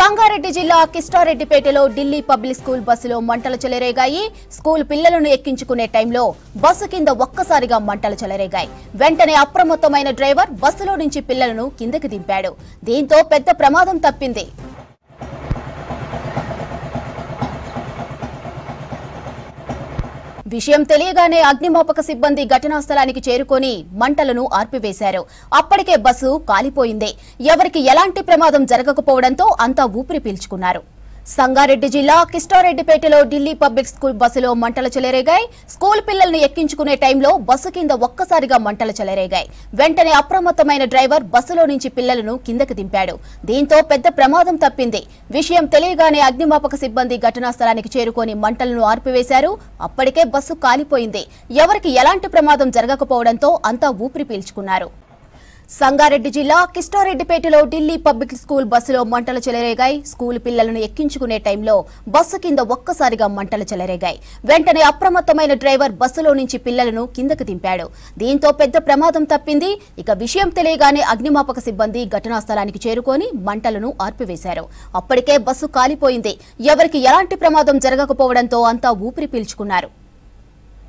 సంగారెడ్డి జిల్లా కిస్టారెడ్డిపేటలో Delhi public school బస్సులో మంటలు చెలరేగాయి. స్కూల్ పిల్లలను ఎక్కించుకునే టైంలో బస్సు కింద ఒక్కసారిగా మంటలు చెలరేగాయి. వెంటనే అప్రమత్తమైన డ్రైవర్ బస్సులో నుంచి పిల్లలను కిందకి దింపాడు. దీంతో పెద్ద ప్రమాదం తప్పింది. విషయం తెలియగానే అగ్నిమాపక సిబ్బంది ఘటనా స్థలానికి చేరుకొని మంటలను ఆర్పివేశారు. అప్పటికే బస్సు కాలిపోయింది. ఎవరికి ఎలాంటి ప్రమాదం జరగకపోవడంతో అంతా ఊపిరి పీల్చుకున్నారు. సంగారెడ్డి జిల్లా కిస్టారెడ్డిపేటలో ఢిల్లీ పబ్లిక్ స్కూల్ బస్సులో మంటలు చెలరేగాయి. స్కూల్ పిల్లల్ని ఎక్కించుకునే టైంలో బస్సు కింద ఒక్కసారిగా మంటలు చెలరేగాయి. వెంటనే అప్రమత్తమైన డ్రైవర్ బస్సులో నుంచి పిల్లలను కిందకి దింపాడు. దీంతో పెద్ద ప్రమాదం తప్పింది. విషయం తెలియగానే అగ్నిమాపక సిబ్బంది ఘటనా స్థలానికి చేరుకొని మంటలను ఆర్పివేశారు. అప్పటికే బస్సు కాలిపోయింది. ఎవరికి ఎలాంటి ప్రమాదం జరగకపోవడంతో అంతా ఊపిరి పీల్చుకున్నారు. సంగారెడ్డి జిల్లా కిస్టారెడ్డిపేటలో ఢిల్లీ పబ్లిక్ స్కూల్ బస్సులో మంటలు చెలరేగాయి. స్కూల్ పిల్లలను ఎక్కించుకునే టైంలో బస్సు కింద ఒక్కసారిగా మంటలు చెలరేగాయి. వెంటనే అప్రమత్తమైన డ్రైవర్ బస్సులో నుంచి పిల్లలను కిందకు దింపాడు. దీంతో పెద్ద ప్రమాదం తప్పింది. ఇక విషయం తెలియగానే అగ్నిమాపక సిబ్బంది ఘటనా స్థలానికి చేరుకొని మంటలను ఆర్పివేశారు. అప్పటికే బస్సు కాలిపోయింది. ఎవరికి ఎలాంటి ప్రమాదం జరగకపోవడంతో అంతా ఊపిరి పీల్చుకున్నారు.